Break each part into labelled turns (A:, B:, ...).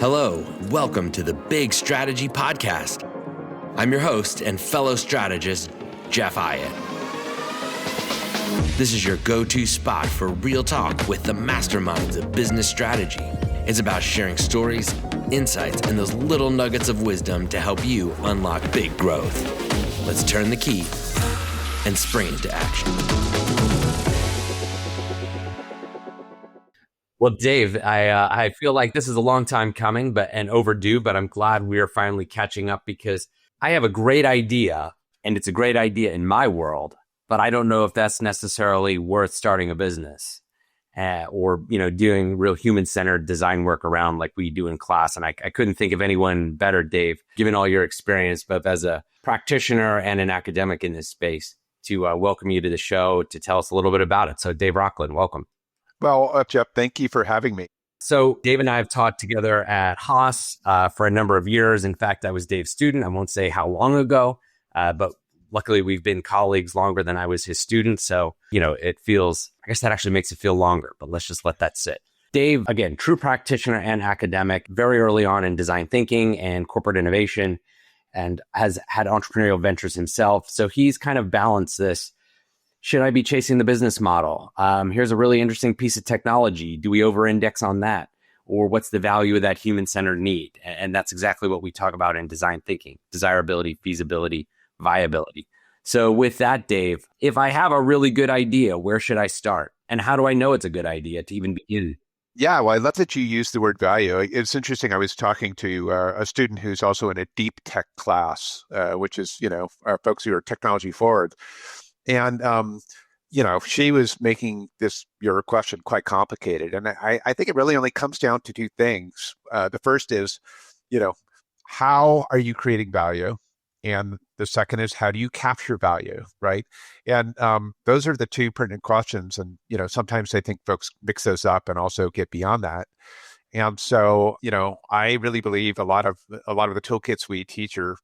A: Hello, welcome to the Big Strategy Podcast. I'm your host and fellow strategist, Jeff Eyet. This is your go-to spot for real talk with the masterminds of business strategy. It's about sharing stories, insights, and those little nuggets of wisdom to help you unlock big growth. Let's turn the key and spring into action.
B: Well, Dave, I feel like this is a long time coming and overdue, but I'm glad we are finally catching up because I have a great idea, and it's a great idea in my world, but I don't know if that's necessarily worth starting a business or doing real human-centered design work around like we do in class. And I couldn't think of anyone better, Dave, given all your experience, both as a practitioner and an academic in this space, to welcome you to the show to tell us a little bit about it. So, Dave Rochlin, welcome.
C: Well, Jeff, thank you for having me.
B: So Dave and I have taught together at HAAS for a number of years. In fact, I was Dave's student. I won't say how long ago, but luckily we've been colleagues longer than I was his student. So, it feels, I guess that actually makes it feel longer, but let's just let that sit. Dave, again, true practitioner and academic, very early on in design thinking and corporate innovation, and has had entrepreneurial ventures himself. So he's kind of balanced this. Should I be chasing the business model? Here's a really interesting piece of technology. Do we over-index on that? Or what's the value of that human-centered need? And that's exactly what we talk about in design thinking: desirability, feasibility, viability. So with that, Dave, if I have a really good idea, where should I start? And how do I know it's a good idea to even begin?
C: Yeah, well, I love that you use the word value. It's interesting. I was talking to a student who's also in a deep tech class, which is, our folks who are technology forward. And, she was making your question quite complicated. And I think it really only comes down to two things. The first is, how are you creating value? And the second is, how do you capture value, right? And those are the two pertinent questions. And, sometimes I think folks mix those up and also get beyond that. And so, I really believe a lot of the toolkits we teach are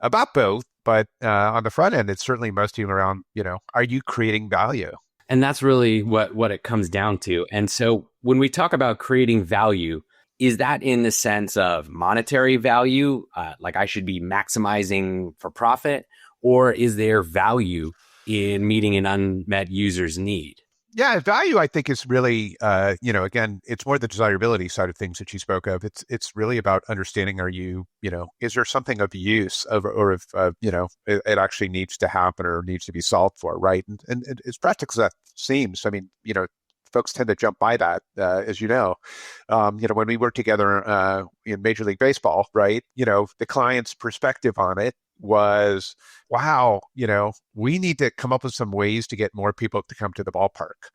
C: about both. But on the front end, it's certainly mostly around, are you creating value?
B: And that's really what it comes down to. And so when we talk about creating value, is that in the sense of monetary value, like I should be maximizing for profit, or is there value in meeting an unmet user's need?
C: Yeah, value, I think, is really, again, it's more the desirability side of things that you spoke of. It's really about understanding, is there something of use it actually needs to happen or needs to be solved for, right? And as practical as that seems, folks tend to jump by that, as you know. When we worked together in Major League Baseball, right, the client's perspective on it was, wow, we need to come up with some ways to get more people to come to the ballpark.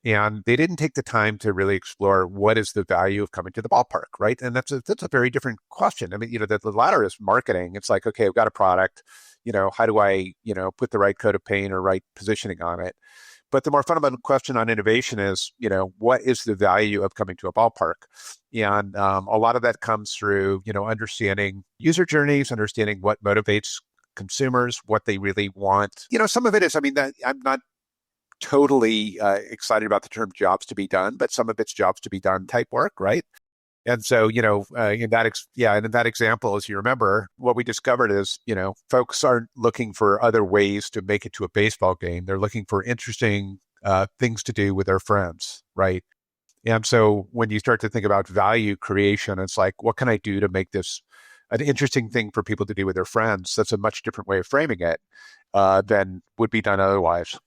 C: And they didn't take the time to really explore what is the value of coming to the ballpark, right? And that's a very different question. The latter is marketing. It's like, okay, I've got a product, how do I, put the right coat of paint or right positioning on it? But the more fundamental question on innovation is, what is the value of coming to a ballpark? And a lot of that comes through, understanding user journeys, understanding what motivates consumers, what they really want. Some of it is, that I'm not totally excited about the term jobs to be done, but some of it's jobs to be done type work, right? And so, in that example, as you remember, what we discovered is, folks aren't looking for other ways to make it to a baseball game. They're looking for interesting things to do with their friends, right? And so when you start to think about value creation, it's like, what can I do to make this an interesting thing for people to do with their friends? That's a much different way of framing it than would be done otherwise.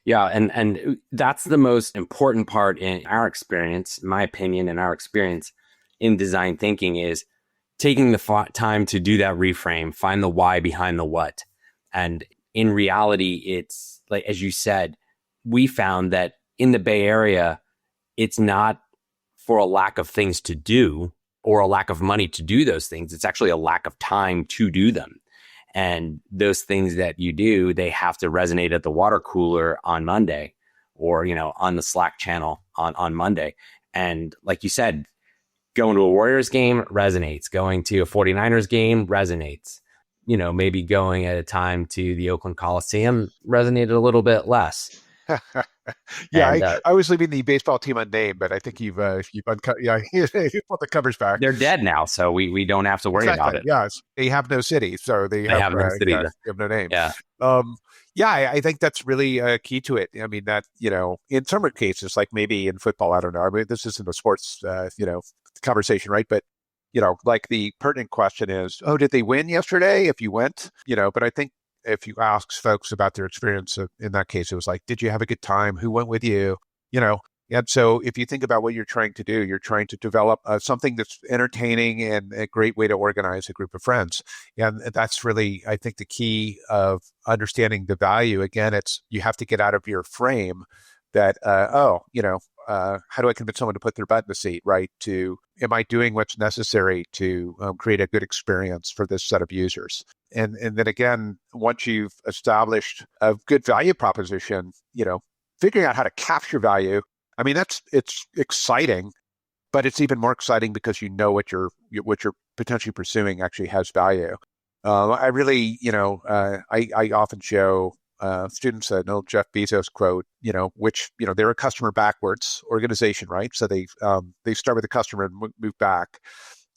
B: Yeah, and that's the most important part in our experience, my opinion, and our experience in design thinking is taking the time to do that reframe, find the why behind the what. And in reality, it's like, as you said, we found that in the Bay Area, it's not for a lack of things to do or a lack of money to do those things. It's actually a lack of time to do them. And those things that you do, they have to resonate at the water cooler on Monday or, on the Slack channel on Monday. And like you said, going to a Warriors game resonates. Going to a 49ers game resonates. Maybe going at a time to the Oakland Coliseum resonated a little bit less.
C: Yeah,
B: And
C: I was leaving the baseball team unnamed, but I think you've uncut. Yeah, you put the covers back.
B: they're dead now, so we don't have to worry about
C: Exactly.
B: it.
C: Yeah, they have no city, so they
B: They
C: have
B: have no city.
C: yeah, they have no name.
B: Yeah.
C: Um, yeah, I think that's really key to it. I mean, that in some cases, like maybe in football, I don't know. I mean, this isn't a sports conversation, right? But like the pertinent question is, oh, did they win yesterday? If you went, but I think if you ask folks about their experience in that case, it was like, did you have a good time? Who went with you? You know, and so if you think about what you're trying to do, you're trying to develop something that's entertaining and a great way to organize a group of friends. And that's really, I think, the key of understanding the value. Again, it's you have to get out of your frame that, how do I convince someone to put their butt in the seat, right? Am I doing what's necessary to create a good experience for this set of users? And then again, once you've established a good value proposition, figuring out how to capture value. I mean, it's exciting, but it's even more exciting because what you're potentially pursuing actually has value. I really, I often show students an old Jeff Bezos quote, which they're a customer backwards organization, right? So they start with the customer and move back.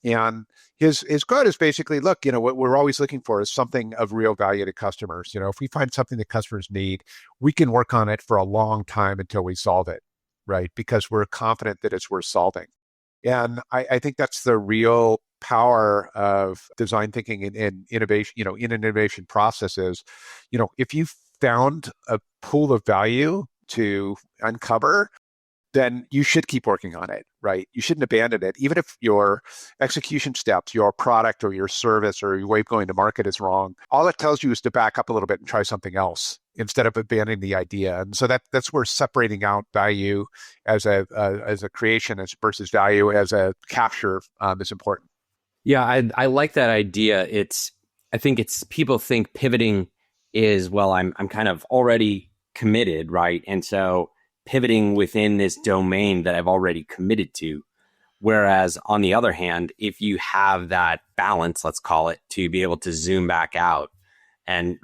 C: And his quote is basically, look, what we're always looking for is something of real value to customers. If we find something that customers need, we can work on it for a long time until we solve it, right? Because we're confident that it's worth solving. And I think that's the real power of design thinking and innovation, in an innovation processes. If you found a pool of value to uncover, then you should keep working on it, right? You shouldn't abandon it. Even if your execution steps, your product or your service or your way of going to market is wrong, all it tells you is to back up a little bit and try something else instead of abandoning the idea. And so that's where separating out value as a creation versus value as a capture is important.
B: Yeah, I like that idea. I think people think pivoting is, well, I'm kind of already committed, right? And so pivoting within this domain that I've already committed to. Whereas on the other hand, if you have that balance, let's call it, to be able to zoom back out and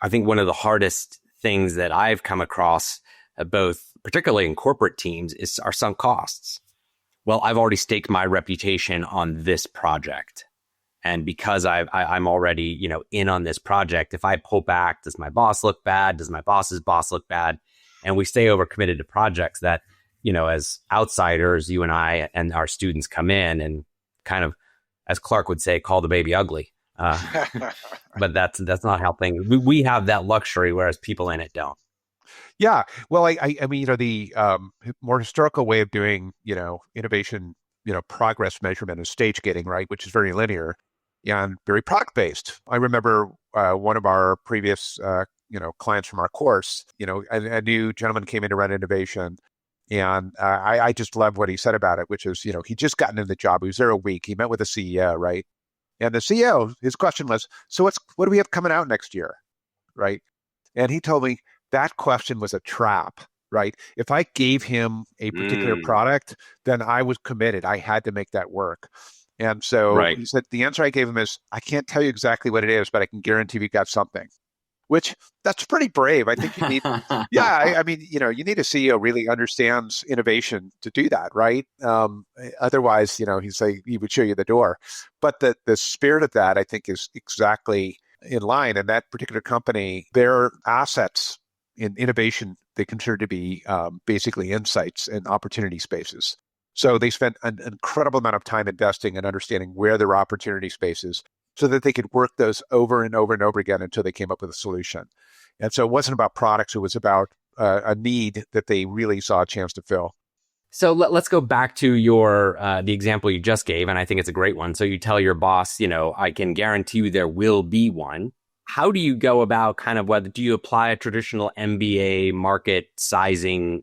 B: I think one of the hardest things that I've come across, both particularly in corporate teams, are sunk costs. Well, I've already staked my reputation on this project. And because I'm already, in on this project, if I pull back, does my boss look bad? Does my boss's boss look bad? And we stay overcommitted to projects that, as outsiders, you and I and our students come in and kind of, as Clark would say, call the baby ugly. But that's not how things. We have that luxury, whereas people in it don't.
C: Yeah. Well, I mean, the more historical way of doing, innovation, progress measurement is stage gating, right? Which is very linear and very product based. I remember one of our previous, clients from our course, a new gentleman came in to run innovation. And I just love what he said about it, which is, he'd just gotten in the job. He was there a week. He met with the CEO, right? And the CEO, his question was, so what do we have coming out next year, right? And he told me that question was a trap, right? If I gave him a particular product, then I was committed. I had to make that work. And so He said, the answer I gave him is, I can't tell you exactly what it is, but I can guarantee we got something. Which that's pretty brave. I think you need, I mean, you need a CEO really understands innovation to do that, right? Otherwise, he would show you the door. But the spirit of that, I think, is exactly in line. And that particular company, their assets in innovation, they consider to be basically insights and opportunity spaces. So they spent an incredible amount of time investing and understanding where there are opportunity spaces, so that they could work those over and over and over again until they came up with a solution. And so it wasn't about products. It was about a need that they really saw a chance to fill.
B: So let's go back to the example you just gave, and I think it's a great one. So you tell your boss, I can guarantee you there will be one. How do you go about do you apply a traditional MBA market sizing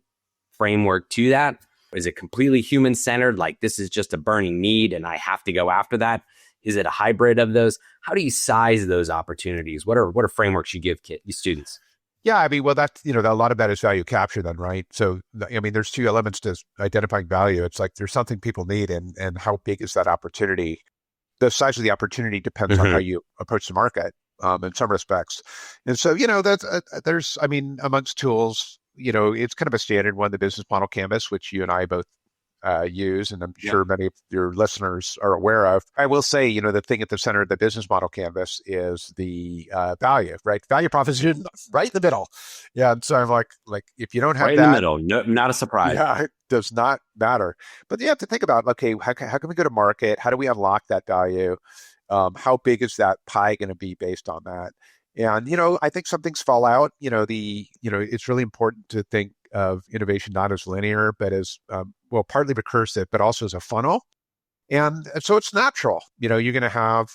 B: framework to that? Is it completely human-centered, like this is just a burning need and I have to go after that? Is it a hybrid of those? How do you size those opportunities? What are frameworks you give students?
C: Yeah, I mean, well, that's, a lot of that is value capture then, right? So, I mean, there's two elements to identifying value. It's like there's something people need and how big is that opportunity? The size of the opportunity depends on how you approach the market in some respects. And so, there's, amongst tools, it's kind of a standard one, the business model canvas, which you and I both use, and I'm sure many of your listeners are aware of. I will say, the thing at the center of the business model canvas is the value, right? Value proposition right in the middle. Yeah. And so I'm like if you don't have
B: right in the middle, no, not a surprise.
C: Yeah, it does not matter. But you have to think about, okay, how can we go to market? How do we unlock that value? How big is that pie going to be based on that? And, I think some things fall out. It's really important to think of innovation not as linear, but as, partly recursive, but also as a funnel. And so it's natural. You're going to have,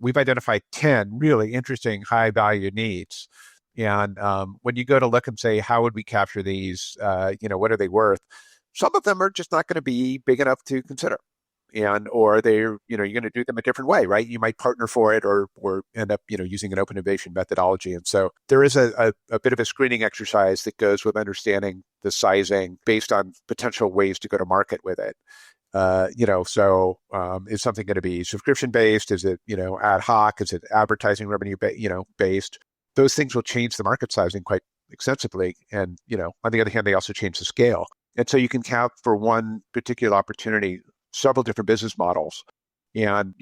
C: we've identified 10 really interesting high value needs. And when you go to look and say, how would we capture these? What are they worth? Some of them are just not going to be big enough to consider. Or they're, you're going to do them a different way, right? You might partner for it or end up, using an open innovation methodology. And so there is a bit of a screening exercise that goes with understanding the sizing based on potential ways to go to market with it. Is something going to be subscription based? Is it, ad hoc? Is it advertising revenue, based? Those things will change the market sizing quite extensively. And, on the other hand, they also change the scale. And so you can have for one particular opportunity several different business models. And,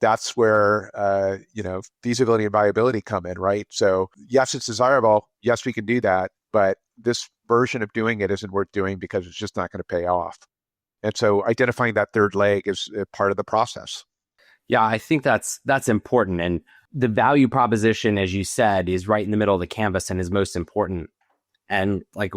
C: that's where, feasibility and viability come in, right? So yes, it's desirable. Yes, we can do that. But this version of doing it isn't worth doing because it's just not going to pay off. And so identifying that third leg is part of the process.
B: Yeah, I think that's important. And the value proposition, as you said, is right in the middle of the canvas and is most important. And I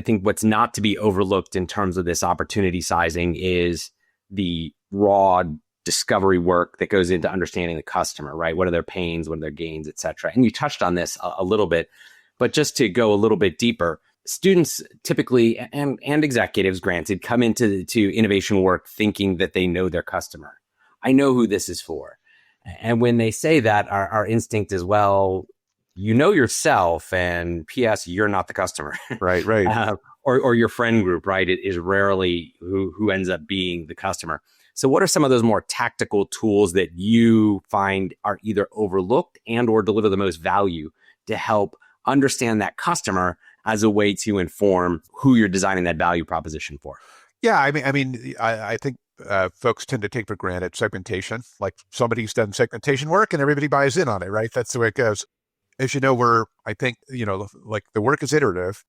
B: think what's not to be overlooked in terms of this opportunity sizing is the raw discovery work that goes into understanding the customer, right? What are their pains, what are their gains, et cetera. And you touched on this a little bit, but just to go a little bit deeper, students typically, and executives granted, come into innovation work thinking that they know their customer. I know who this is for. And when they say that, our instinct is, well, you know yourself, and P.S., you're not the customer.
C: Right.
B: Or your friend group, right? It is rarely who ends up being the customer. So what are some of those more tactical tools that you find are either overlooked and or deliver the most value to help understand that customer as a way to inform who you're designing that value proposition for?
C: Yeah, I think folks tend to take for granted segmentation. Like somebody's done segmentation work and everybody buys in on it, right? That's the way it goes. As you know, I think, the work is iterative.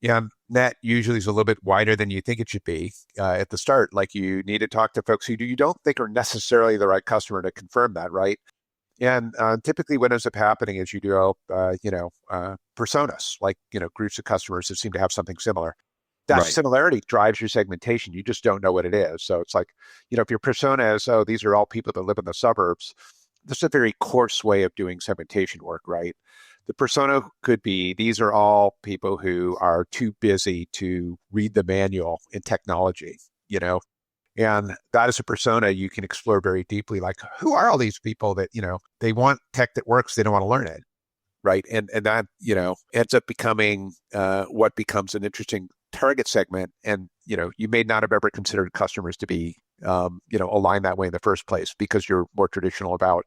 C: And net usually is a little bit wider than you think it should be at the start. Like you need to talk to folks who you don't think are necessarily the right customer to confirm that, right? And typically what ends up happening is you develop, personas, like, groups of customers that seem to have something similar. That similarity drives your segmentation. You just don't know what it is. So it's like, if your persona is, these are all people that live in the suburbs, this is a very coarse way of doing segmentation work, right? The persona could be, these are all people who are too busy to read the manual in technology, and that is a persona you can explore very deeply. Like, who are all these people that, they want tech that works, they don't want to learn it, right? And that, ends up becoming what becomes an interesting target segment. And, you may not have ever considered customers to be, aligned that way in the first place because you're more traditional about,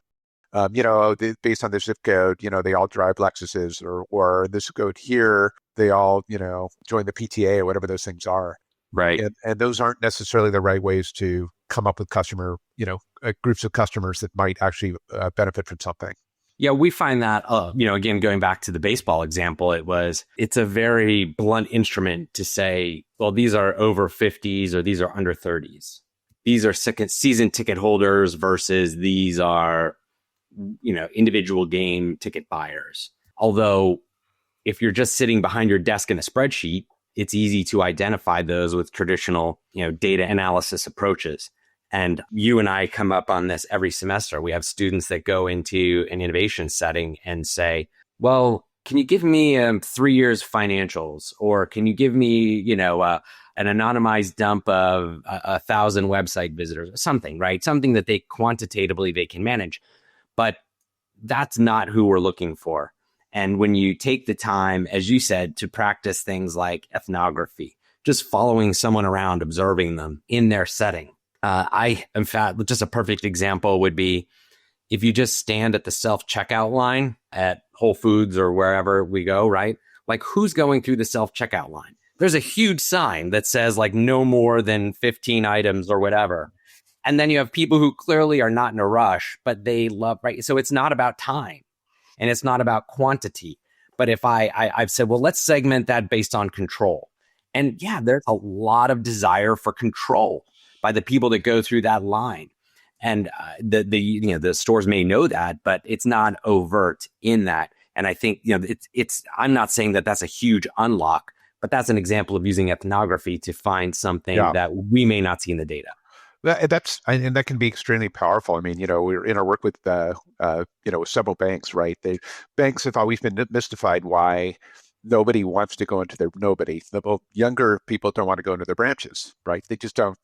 C: based on the zip code, they all drive Lexuses or the zip code here, they all, join the PTA or whatever those things are.
B: Right.
C: And those aren't necessarily the right ways to come up with customer, groups of customers that might actually benefit from something.
B: Yeah, we find that, again, going back to the baseball example, it's a very blunt instrument to say, well, these are over 50s or these are under 30s. These are season ticket holders versus these are, individual game ticket buyers. Although if you're just sitting behind your desk in a spreadsheet, it's easy to identify those with traditional, data analysis approaches. And you and I come up on this every semester. We have students that go into an innovation setting and say, well, can you give me 3 years financials? Or can you give me, an anonymized dump of 1,000 website visitors or something, right? Something that they quantitatively they can manage. But that's not who we're looking for. And when you take the time, as you said, to practice things like ethnography, just following someone around, observing them in their setting. In fact, just a perfect example would be if you just stand at the self-checkout line at Whole Foods or wherever we go, right? like who's going through the self-checkout line? There's a huge sign that says like no more than 15 items or whatever. And then you have people who clearly are not in a rush, but they love, right? So it's not about time and it's not about quantity. But if I've said, well, let's segment that based on control. And yeah, there's a lot of desire for control by the people that go through that line. And the stores may know that, but it's not overt in that. And I think, I'm not saying that that's a huge unlock, but that's an example of using ethnography to find something that we may not see in the data.
C: And that can be extremely powerful. I mean, we're in our work with, with several banks, right? Banks have always been mystified why nobody wants to go into the younger people don't want to go into their branches, right? They just don't.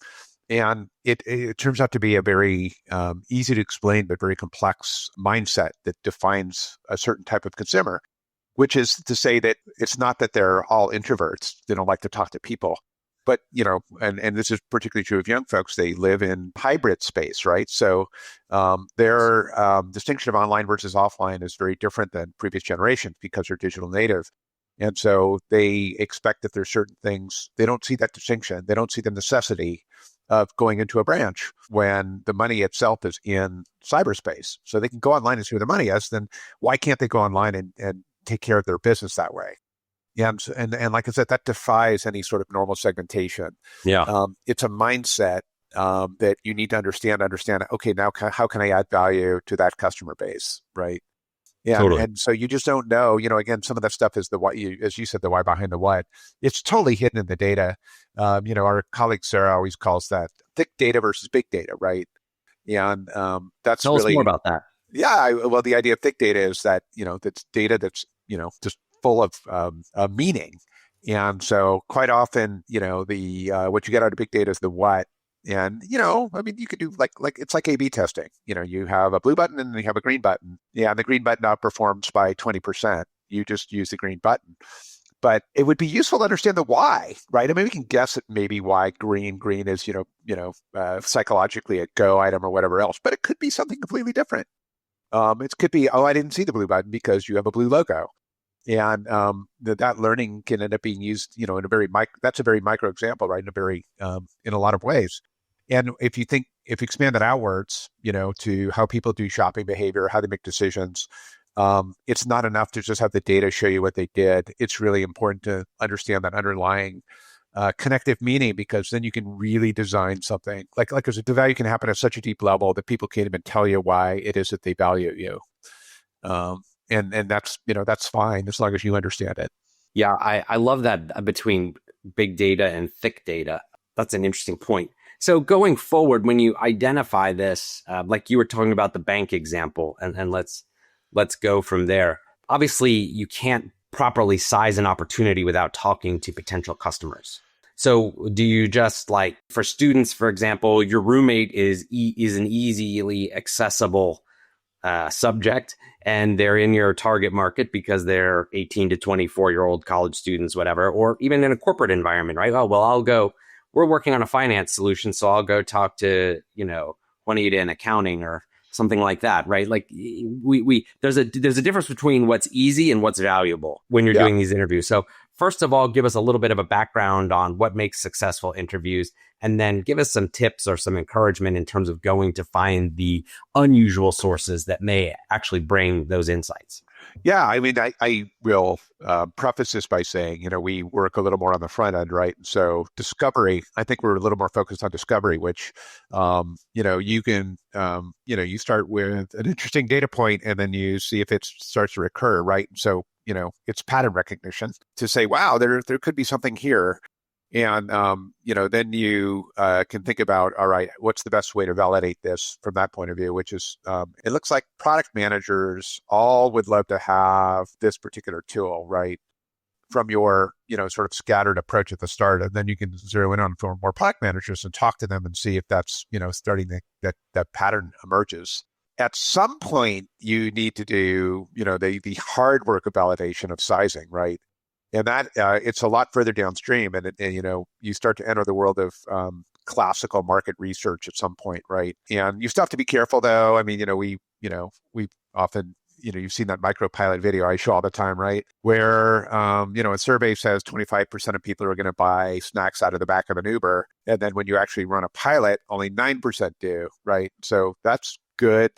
C: And it turns out to be a very easy to explain, but very complex mindset that defines a certain type of consumer, which is to say that it's not that they're all introverts. They don't like to talk to people. But, and this is particularly true of young folks, they live in hybrid space, right? So their distinction of online versus offline is very different than previous generations because they're digital native. And so they expect that there's certain things, they don't see that distinction. They don't see the necessity of going into a branch when the money itself is in cyberspace. So they can go online and see where the money is, then why can't they go online and take care of their business that way? Yeah, and like I said, that defies any sort of normal segmentation.
B: Yeah,
C: it's a mindset that you need to understand. Okay, now how can I add value to that customer base, right? Yeah, totally. And so you just don't know. Again, some of that stuff is the why, as you said, the why behind the what. It's totally hidden in the data. Our colleague Sarah always calls that thick data versus big data, right? And that's
B: tell us more about that.
C: Yeah, well, the idea of thick data is that that's data that's just full of meaning. And so quite often, the what you get out of big data is the what. And, you could do like it's like A/B testing. You have a blue button and you have a green button. Yeah, and the green button outperforms by 20%. You just use the green button. But it would be useful to understand the why, right? I mean, we can guess at maybe why green is, psychologically a go item or whatever else, but it could be something completely different. It could be, I didn't see the blue button because you have a blue logo. And that learning can end up being used, in a very that's a very micro example, right? In a lot of ways. And if you expand that outwards, to how people do shopping behavior, how they make decisions, it's not enough to just have the data show you what they did. It's really important to understand that underlying connective meaning, because then you can really design something. Like the value can happen at such a deep level that people can't even tell you why it is that they value you. And that's fine as long as you understand it.
B: Yeah, I love that between big data and thick data. That's an interesting point. So going forward, when you identify this, like you were talking about the bank example, and let's go from there. Obviously, you can't properly size an opportunity without talking to potential customers. So do you just like, for students, for example, your roommate is an easily accessible subject, and they're in your target market because they're 18 to 24-year-old college students, whatever, or even in a corporate environment, right? Oh, well, we're working on a finance solution, so I'll go talk to, Juanita in accounting or something like that, right? Like there's a difference between what's easy and what's valuable when you're doing these interviews. So first of all, give us a little bit of a background on what makes successful interviews, and then give us some tips or some encouragement in terms of going to find the unusual sources that may actually bring those insights.
C: Yeah, I mean, I will preface this by saying, we work a little more on the front end, right? So discovery, I think we're a little more focused on discovery, which, you can, you start with an interesting data point and then you see if it starts to recur, right? So, it's pattern recognition to say, wow, there could be something here. And, then you can think about, all right, what's the best way to validate this from that point of view, which is, it looks like product managers all would love to have this particular tool, right? From your, sort of scattered approach at the start. And then you can zero in on for more product managers and talk to them and see if that's, starting that pattern emerges. At some point, you need to do, the hard work of validation of sizing, right? And that it's a lot further downstream, and you start to enter the world of classical market research at some point, right? And you still have to be careful, though. I mean, we often you've seen that micro pilot video I show all the time, right? Where, a survey says 25% of people are going to buy snacks out of the back of an Uber. And then when you actually run a pilot, only 9% do, right? So that's good,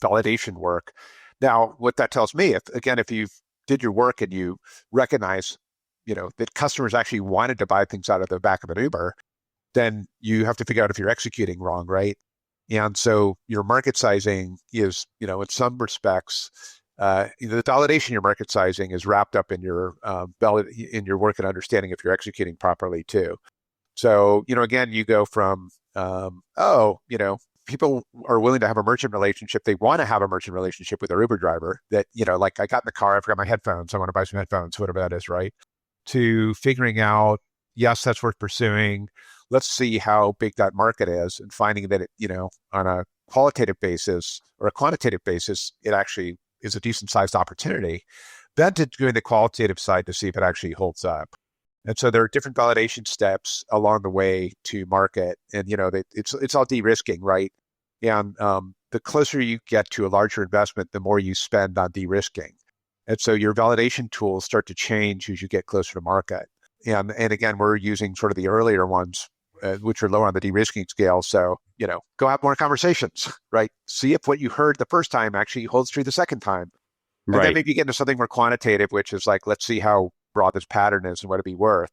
C: validation work. Now, what that tells me, if you did your work and you recognize, that customers actually wanted to buy things out of the back of an Uber, then you have to figure out if you're executing wrong, right? And so your market sizing is, in some respects, the validation your market sizing is wrapped up in your work and understanding if you're executing properly too. So, again, you go from, people are willing to have a merchant relationship. They want to have a merchant relationship with their Uber driver that, like I got in the car, I forgot my headphones. I want to buy some headphones, whatever that is, right? To figuring out, yes, that's worth pursuing. Let's see how big that market is, and finding that it, on a qualitative basis or a quantitative basis, it actually is a decent sized opportunity. Then to doing the qualitative side to see if it actually holds up. And so there are different validation steps along the way to market, and it's all de-risking, right? And the closer you get to a larger investment, the more you spend on de-risking. And so your validation tools start to change as you get closer to market. And again, we're using sort of the earlier ones, which are lower on the de-risking scale. So, go have more conversations, right? See if what you heard the first time actually holds true the second time. And then maybe you get into something more quantitative, which is like, let's see how broad this pattern is and what it'd be worth.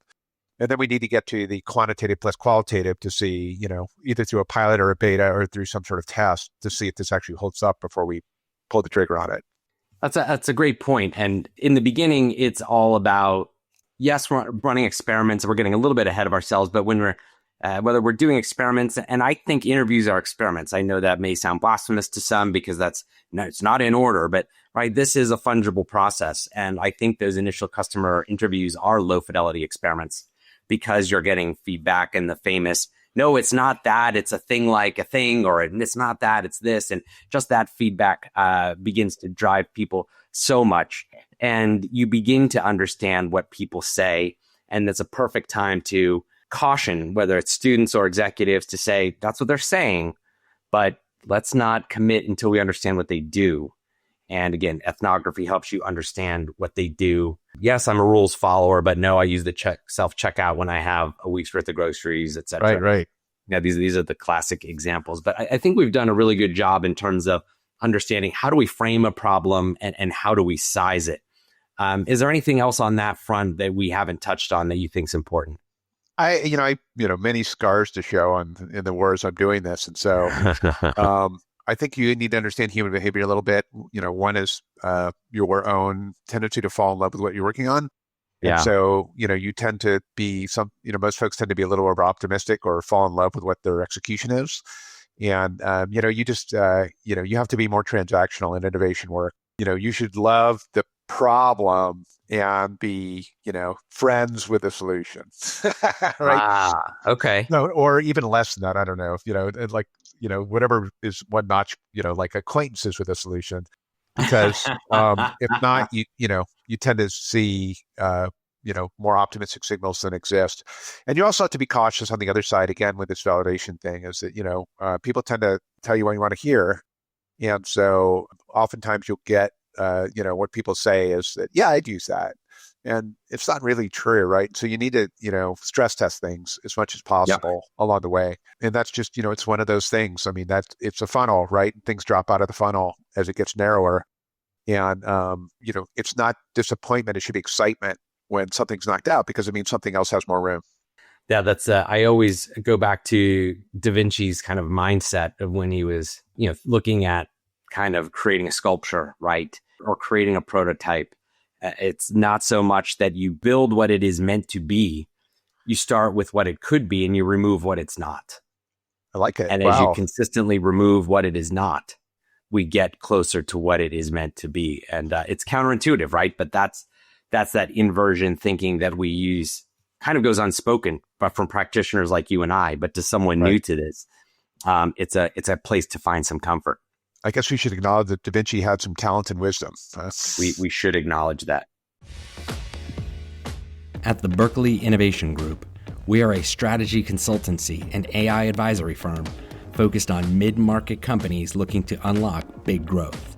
C: And then we need to get to the quantitative plus qualitative to see, either through a pilot or a beta or through some sort of test to see if this actually holds up before we pull the trigger on it.
B: That's a great point. And in the beginning, it's all about, yes, we're running experiments. We're getting a little bit ahead of ourselves, but when whether we're doing experiments, and I think interviews are experiments. I know that may sound blasphemous to some because it's not in order, but right, this is a fungible process. And I think those initial customer interviews are low fidelity experiments because you're getting feedback and the famous, no, it's not that, it's a thing like a thing, or it's not that, it's this. And just that feedback begins to drive people so much. And you begin to understand what people say. And that's a perfect time to caution, whether it's students or executives, to say, that's what they're saying, but let's not commit until we understand what they do. And again, ethnography helps you understand what they do. Yes, I'm a rules follower, but no, I use the self-checkout when I have a week's worth of groceries, et cetera.
C: Right.
B: Yeah, these are the classic examples. But I think we've done a really good job in terms of understanding how do we frame a problem and how do we size it. Is there anything else on that front that we haven't touched on that you think is important?
C: I many scars to show in the wars I'm doing this. And so I think you need to understand human behavior a little bit. One is your own tendency to fall in love with what you're working on.
B: Yeah.
C: And so, you tend to be most folks tend to be a little over optimistic or fall in love with what their execution is. And, you just, you have to be more transactional in innovation work. You should love the problem and be, friends with the solution. Right.
B: Okay.
C: No, or even less than that. I don't know. Whatever is one notch, like acquaintances with a solution. Because if not, you tend to see, more optimistic signals than exist. And you also have to be cautious on the other side, again, with this validation thing, is that, people tend to tell you what you want to hear. And so oftentimes you'll get, what people say is that, yeah, I'd use that. And it's not really true, right? So you need to, stress test things as much as possible along the way. And that's just, it's one of those things. I mean, it's a funnel, right? Things drop out of the funnel as it gets narrower. And, it's not disappointment. It should be excitement when something's knocked out, because it means something else has more room.
B: Yeah, that's, I always go back to Da Vinci's kind of mindset of when he was, looking at kind of creating a sculpture, right? Or creating a prototype. It's not so much that you build what it is meant to be. You start with what it could be and you remove what it's not.
C: I like it.
B: And as you consistently remove what it is not, we get closer to what it is meant to be. And it's counterintuitive, right? But that's that inversion thinking that we use, kind of goes unspoken, but from practitioners like you and I, but to someone new to this, it's a place to find some comfort.
C: I guess we should acknowledge that Da Vinci had some talent and wisdom.
B: We should acknowledge that.
A: At the Berkeley Innovation Group, we are a strategy consultancy and AI advisory firm focused on mid-market companies looking to unlock big growth.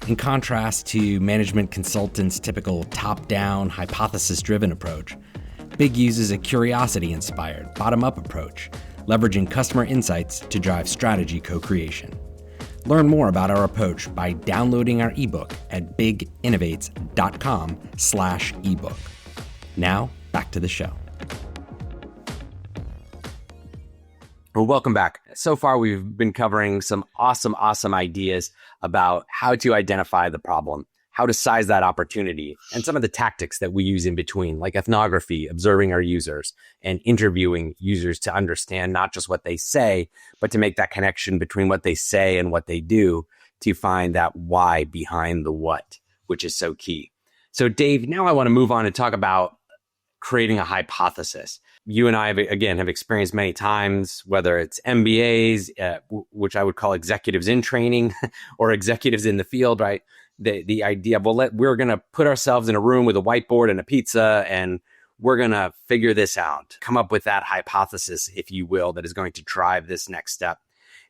A: In contrast to management consultants' typical top-down, hypothesis-driven approach, Big uses a curiosity-inspired, bottom-up approach, leveraging customer insights to drive strategy co-creation. Learn more about our approach by downloading our ebook at biginnovates.com/ebook. Now, back to the show.
B: Well, welcome back. So far, we've been covering some awesome ideas about how to identify the problem, how to size that opportunity, and some of the tactics that we use in between, like ethnography, observing our users, and interviewing users to understand not just what they say, but to make that connection between what they say and what they do to find that why behind the what, which is so key. So, Dave, now I want to move on and talk about creating a hypothesis. You and I, have experienced many times, whether it's MBAs, which I would call executives in training, or executives in the field, right? The idea of, we're going to put ourselves in a room with a whiteboard and a pizza, and we're going to figure this out, come up with that hypothesis, if you will, that is going to drive this next step.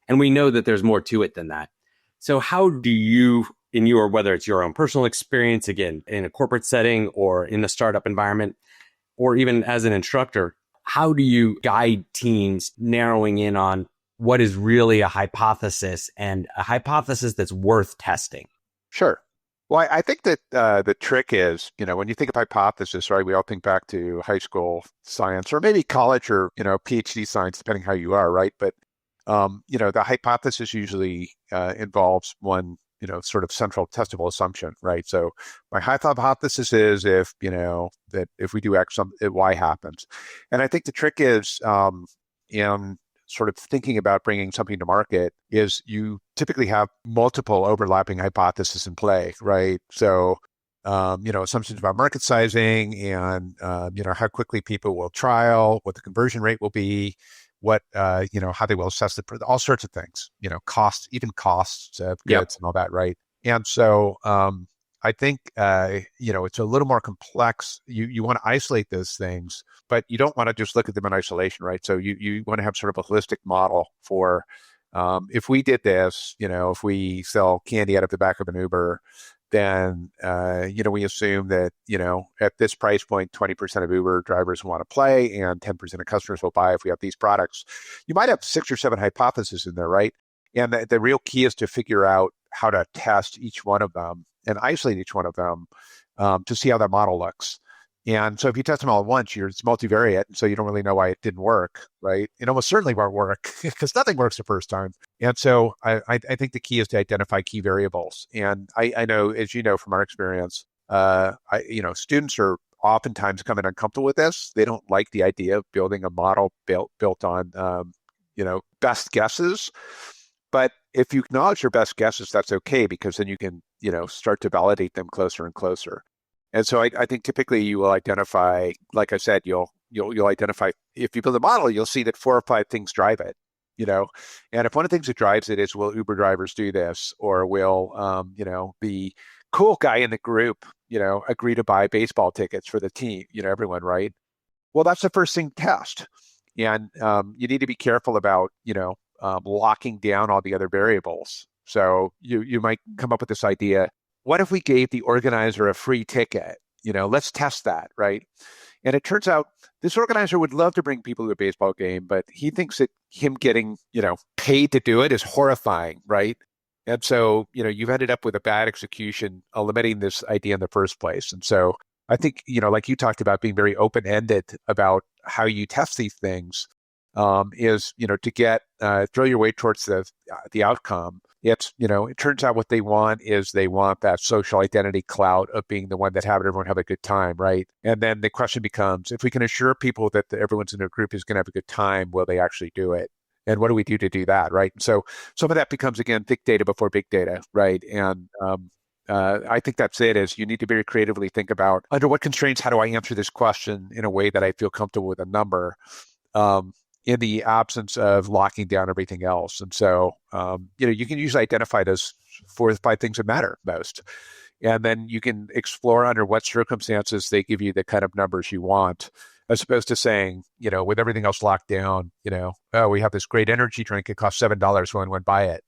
B: And we know that there's more to it than that. So how do you, whether it's your own personal experience, again, in a corporate setting or in the startup environment, or even as an instructor, how do you guide teams narrowing in on what is really a hypothesis and a hypothesis that's worth testing?
C: Sure. Well, I think that the trick is, when you think of hypothesis, right, we all think back to high school science or maybe college or, PhD science, depending how you are, right? But, the hypothesis usually involves one, sort of central testable assumption, right? So my hypothesis is that if we do X, Y happens. And I think the trick is in sort of thinking about bringing something to market is you typically have multiple overlapping hypotheses in play, right? So, assumptions about market sizing and, how quickly people will trial, what the conversion rate will be, what, how they will assess all sorts of things, costs, even costs of goods and all that, right? And so I think, it's a little more complex. You want to isolate those things, but you don't want to just look at them in isolation, right? So you want to have sort of a holistic model for if we did this, if we sell candy out of the back of an Uber, then, we assume that, at this price point, 20% of Uber drivers want to play and 10% of customers will buy if we have these products. You might have 6 or 7 hypotheses in there, right? And the real key is to figure out how to test each one of them and isolate each one of them to see how that model looks. And so if you test them all at once, it's multivariate, so you don't really know why it didn't work, right? It almost certainly won't work because nothing works the first time. And so I think the key is to identify key variables. And I know, as you know from our experience, students are oftentimes coming uncomfortable with this. They don't like the idea of building a model built on, best guesses. But if you acknowledge your best guesses, that's okay, because then you can, start to validate them closer and closer. And so I think typically you will identify, like I said, you'll identify, if you build a model, you'll see that 4 or 5 things drive it, and if one of the things that drives it is, will Uber drivers do this? Or will, the cool guy in the group, agree to buy baseball tickets for the team, everyone, right? Well, that's the first thing to test. And you need to be careful about, locking down all the other variables. So you might come up with this idea, what if we gave the organizer a free ticket? Let's test that, right? And it turns out this organizer would love to bring people to a baseball game, but he thinks that him getting, paid to do it is horrifying, right? And so, you've ended up with a bad execution, eliminating this idea in the first place. And so I think, like you talked about, being very open-ended about how you test these things is, to get, throw your weight towards the outcome. It's, it turns out what they want is they want that social identity clout of being the one that everyone have a good time, right? And then the question becomes, if we can assure people that everyone's in their group is going to have a good time, will they actually do it? And what do we do to do that, right? So some of that becomes, again, big data before big data, right? And I think that's it, is you need to very creatively think about, under what constraints, how do I answer this question in a way that I feel comfortable with a number? In the absence of locking down everything else. And so, you can usually identify those 4 or 5 things that matter most. And then you can explore under what circumstances they give you the kind of numbers you want, as opposed to saying, with everything else locked down, oh, we have this great energy drink. It costs $7. Go and buy it.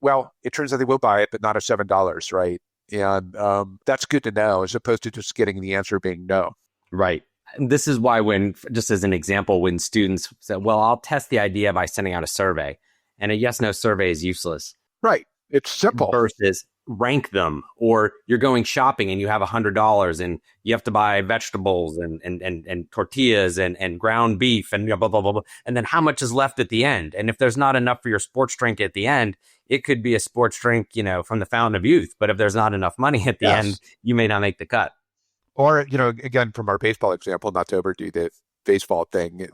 C: well, it turns out they will buy it, but not at $7, right? And that's good to know, as opposed to just getting the answer being no.
B: Right. And this is why when, just as an example, when students say, well, I'll test the idea by sending out a survey, and a yes-no survey is useless.
C: Right. It's simple.
B: Versus rank them, or you're going shopping and you have $100 and you have to buy vegetables and tortillas and ground beef and blah, blah, blah, blah. And then how much is left at the end? And if there's not enough for your sports drink at the end, it could be a sports drink, from the fountain of youth. But if there's not enough money at the end, you may not make the cut.
C: Or, again, from our baseball example, not to overdo the baseball thing,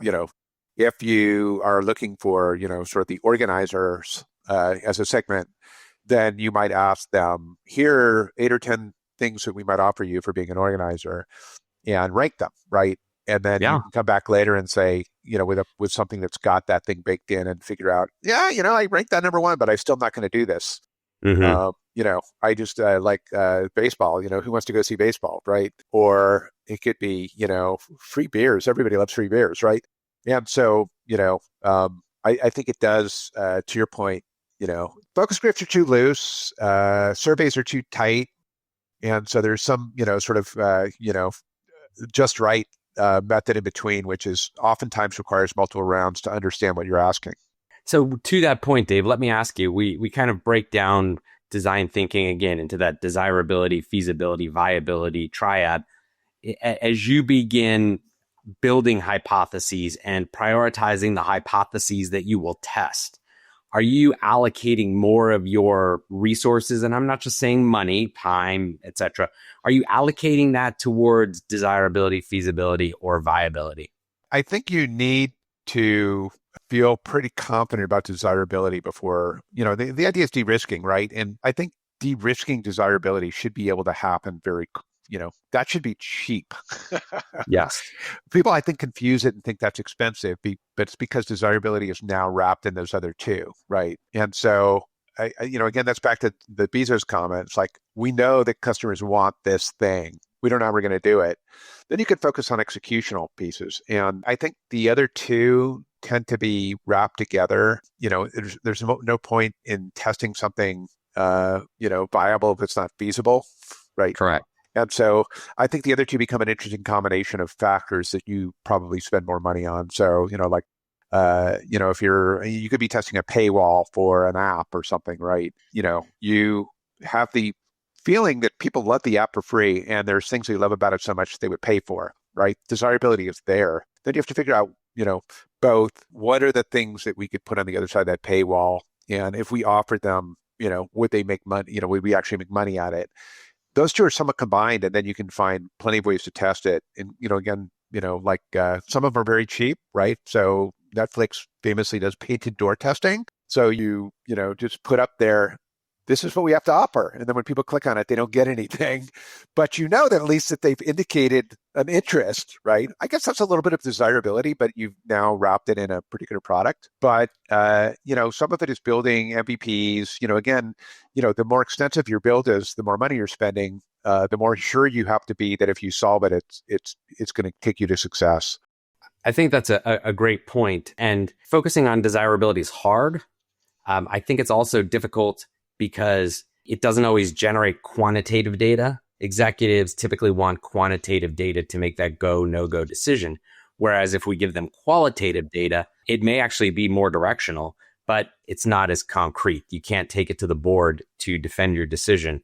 C: if you are looking for, sort of the organizers as a segment, then you might ask them, here are 8 or 10 things that we might offer you for being an organizer, and rank them, right? And then you can come back later and say, with something that's got that thing baked in, and figure out, I ranked that number 1, but I'm still not going to do this.
B: Mm-hmm.
C: I just like baseball, who wants to go see baseball, right? Or it could be, free beers. Everybody loves free beers, right? And so, I think it does, to your point, focus groups are too loose, surveys are too tight. And so there's some, sort of, just right method in between, which is oftentimes requires multiple rounds to understand what you're asking.
B: So to that point, Dave, let me ask you, we kind of break down design thinking again into that desirability, feasibility, viability triad. As you begin building hypotheses and prioritizing the hypotheses that you will test, are you allocating more of your resources? And I'm not just saying money, time, etc. Are you allocating that towards desirability, feasibility, or viability?
C: I think you need to feel pretty confident about desirability before, the idea is de-risking, right? And I think de-risking desirability should be able to happen that should be cheap.
B: Yes.
C: People, I think, confuse it and think that's expensive, but it's because desirability is now wrapped in those other two, right? And so, again, that's back to the Bezos comment. It's like, we know that customers want this thing. We don't know how we're going to do it. Then you can focus on executional pieces. And I think the other two tend to be wrapped together. There's no point in testing something, viable if it's not feasible, right?
B: Correct.
C: And so I think the other two become an interesting combination of factors that you probably spend more money on. So, if you could be testing a paywall for an app or something, right? You have the feeling that people love the app for free, and there's things they love about it so much that they would pay for, right? Desirability is there. Then you have to figure out, both what are the things that we could put on the other side of that paywall, and if we offered them, would they make money? Would we actually make money at it? Those two are somewhat combined, and then you can find plenty of ways to test it. And, again, some of them are very cheap, right? So Netflix famously does painted door testing. So you just put up there, this is what we have to offer. And then when people click on it, they don't get anything. But that at least that they've indicated an interest, right? I guess that's a little bit of desirability, but you've now wrapped it in a particular product. But, some of it is building MVPs. Again, the more extensive your build is, the more money you're spending, the more sure you have to be that if you solve it, it's going to take you to success.
B: I think that's a great point. And focusing on desirability is hard. I think it's also difficult because it doesn't always generate quantitative data. Executives typically want quantitative data to make that go, no-go decision. Whereas if we give them qualitative data, it may actually be more directional, but it's not as concrete. You can't take it to the board to defend your decision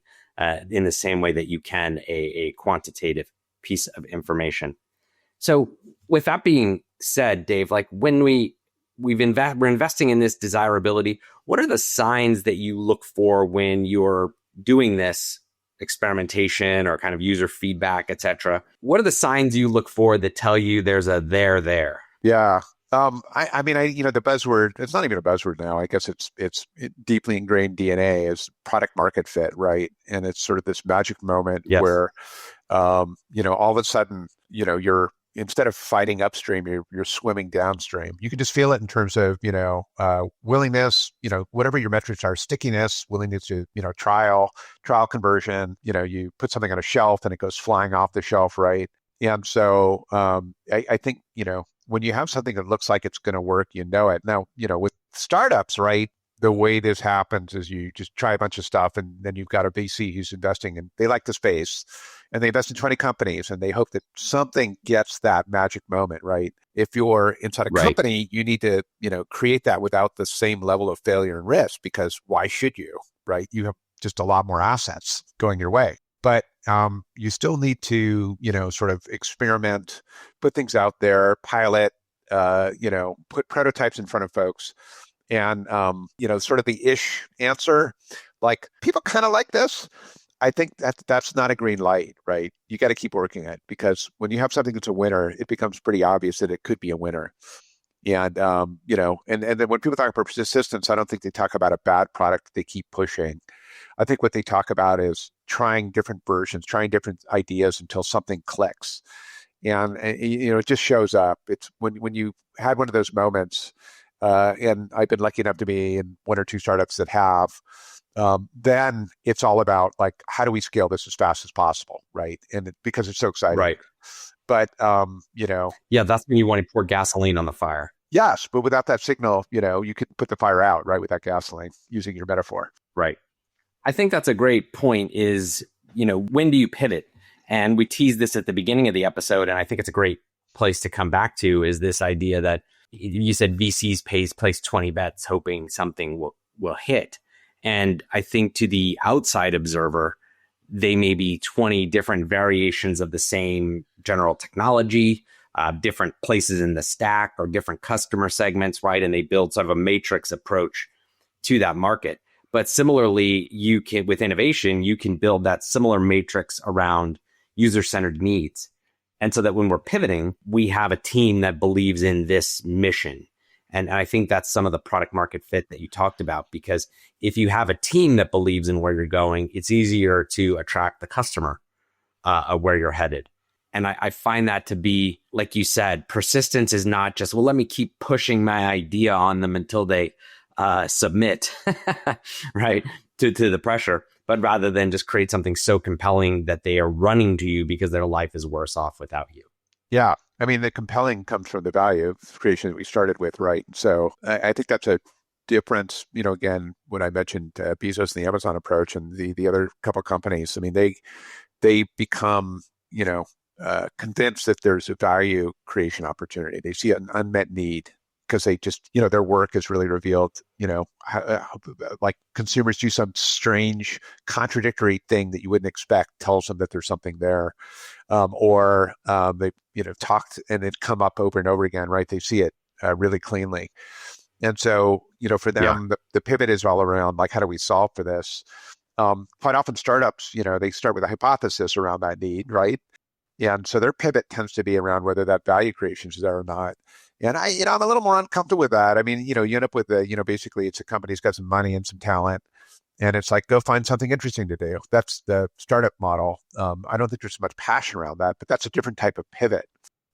B: in the same way that you can a quantitative piece of information. So with that being said, Dave, like when we're investing in this desirability, what are the signs that you look for when you're doing this experimentation or kind of user feedback, et cetera? What are the signs you look for that tell you there's a there?
C: Yeah. The buzzword, it's not even a buzzword now. I guess it's deeply ingrained DNA is product market fit, right? And it's sort of this magic moment where, all of a sudden, you're, instead of fighting upstream, you're swimming downstream. You can just feel it in terms of, willingness, whatever your metrics are, stickiness, willingness to, trial conversion. You put something on a shelf and it goes flying off the shelf, right? And so I think, when you have something that looks like it's going to work, it. Now, with startups, right, the way this happens is you just try a bunch of stuff and then you've got a VC who's investing and they like the space and they invest in 20 companies and they hope that something gets that magic moment, right? If you're inside a company, you need to, create that without the same level of failure and risk, because why should you, right? You have just a lot more assets going your way. But you still need to, sort of experiment, put things out there, pilot, put prototypes in front of folks. And, sort of the ish answer, like people kind of like this. I think that's not a green light, right? You got to keep working it, because when you have something that's a winner, it becomes pretty obvious that it could be a winner. And, and then when people talk about persistence, I don't think they talk about a bad product that they keep pushing. I think what they talk about is trying different versions, trying different ideas until something clicks. And it just shows up. It's when you had one of those moments, and I've been lucky enough to be in one or two startups that have, then it's all about like, how do we scale this as fast as possible, right? And because it's so exciting.
B: Right.
C: But,
B: Yeah, that's when you want to pour gasoline on the fire.
C: Yes, but without that signal, you could put the fire out, right, with that gasoline, using your metaphor.
B: Right. I think that's a great point is, when do you pivot? And we teased this at the beginning of the episode, and I think it's a great place to come back to, is this idea that you said VCs place 20 bets hoping something will hit. And I think to the outside observer, they may be 20 different variations of the same general technology, different places in the stack or different customer segments, right? And they build sort of a matrix approach to that market. But similarly, with innovation, you can build that similar matrix around user-centered needs. And so that when we're pivoting, we have a team that believes in this mission. And I think that's some of the product market fit that you talked about, because if you have a team that believes in where you're going, it's easier to attract the customer where you're headed. And I find that to be, like you said, persistence is not just, well, let me keep pushing my idea on them until they submit, right, to the pressure, but rather than just create something so compelling that they are running to you because their life is worse off without you.
C: Yeah. I mean, the compelling comes from the value of creation that we started with, right? So I think that's a difference, again, when I mentioned Bezos and the Amazon approach and the other couple of companies, I mean, they become, convinced that there's a value creation opportunity. They see an unmet need because they just, their work has really revealed, like consumers do some strange contradictory thing that you wouldn't expect, tells them that there's something there. Or they, talked and it come up over and over again, right? They see it really cleanly. And so, for them, the pivot is all around, like, how do we solve for this? Quite often startups, they start with a hypothesis around that need, right? And so their pivot tends to be around whether that value creation is there or not. And I'm a little more uncomfortable with that. I mean, you end up with basically it's a company's got some money and some talent, and it's like, go find something interesting to do. That's the startup model. I don't think there's much passion around that, but that's a different type of pivot.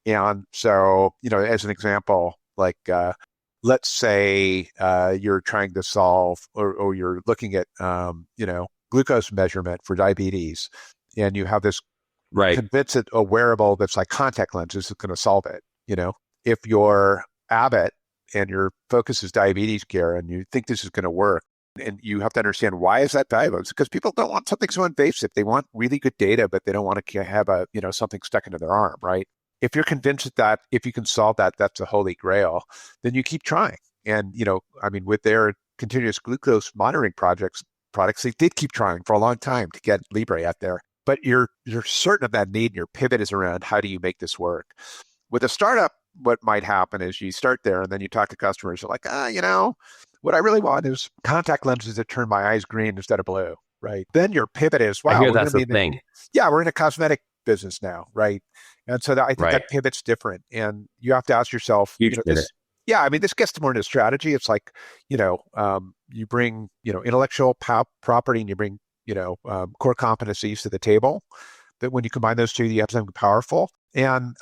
C: And so, as an example, like, let's say you're trying to solve or you're looking at, glucose measurement for diabetes, and you have this convince it a wearable that's like contact lenses is going to solve it. If you're Abbott and your focus is diabetes care and you think this is going to work, and you have to understand, why is that valuable? It's because people don't want something so invasive. They want really good data, but they don't want to have something stuck into their arm, right? If you're convinced that if you can solve that, that's a holy grail, then you keep trying. And, with their continuous glucose monitoring products, they did keep trying for a long time to get Libre out there. But you're certain of that need, and your pivot is around, how do you make this work? With a startup, what might happen is you start there and then you talk to customers. They're like, what I really want is contact lenses that turn my eyes green instead of blue, right? Then your pivot is, wow,
B: I hear that's the thing.
C: We're in a cosmetic business now, right? And so I think that pivot's different. And you have to ask yourself, this gets more into strategy. It's like, you bring, intellectual property and you bring, core competencies to the table. That when you combine those two, you have something powerful. And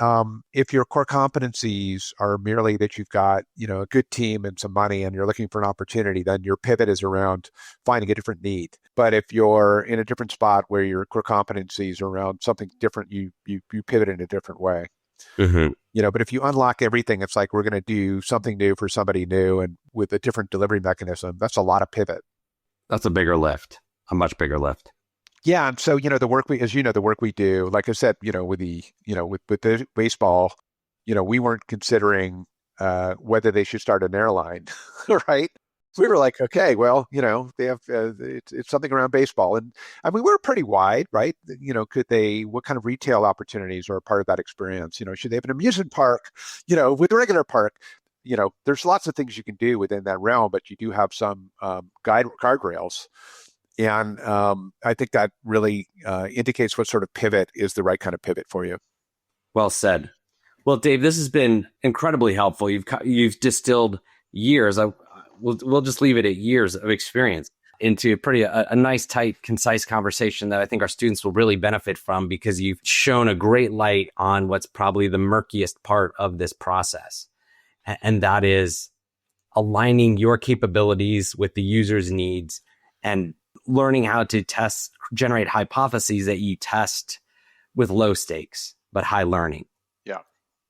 C: if your core competencies are merely that you've got, a good team and some money and you're looking for an opportunity, then your pivot is around finding a different need. But if you're in a different spot where your core competencies are around something different, you pivot in a different way.
B: Mm-hmm.
C: But if you unlock everything, it's like we're going to do something new for somebody new and with a different delivery mechanism. That's a lot of pivot.
B: That's a bigger lift, a much bigger lift.
C: Yeah. And so, the work we do, like I said, with the baseball, we weren't considering whether they should start an airline, right? We were like, okay, well, they have it's something around baseball, and I mean we're pretty wide, right? What kind of retail opportunities are a part of that experience? Should they have an amusement park? With a regular park, there's lots of things you can do within that realm, but you do have some guardrails, and I think that really indicates what sort of pivot is the right kind of pivot for you.
B: Well said. Well, Dave, this has been incredibly helpful. You've distilled years. We'll just leave it at years of experience into a nice, tight, concise conversation that I think our students will really benefit from, because you've shown a great light on what's probably the murkiest part of this process. And that is aligning your capabilities with the user's needs and learning how to generate hypotheses that you test with low stakes, but high learning.
C: Yeah.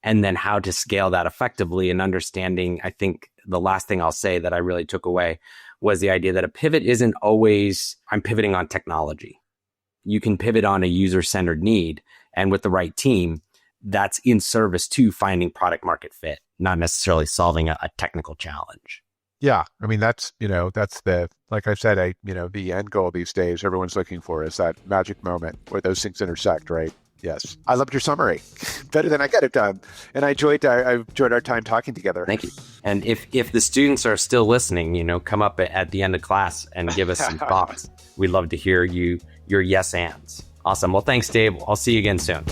B: And then how to scale that effectively, and understanding, I think the last thing I'll say that I really took away was the idea that a pivot isn't always, I'm pivoting on technology. You can pivot on a user-centered need, and with the right team, that's in service to finding product market fit, not necessarily solving a technical challenge.
C: Yeah. I mean, that's like I said, the end goal these days everyone's looking for is that magic moment where those things intersect, right? Yes. I loved your summary. Better than I got it done. And I enjoyed our time talking together.
B: Thank you. And if the students are still listening, come up at the end of class and give us some thoughts. We'd love to hear your yes ands. Awesome. Well, thanks, Dave. I'll see you again soon.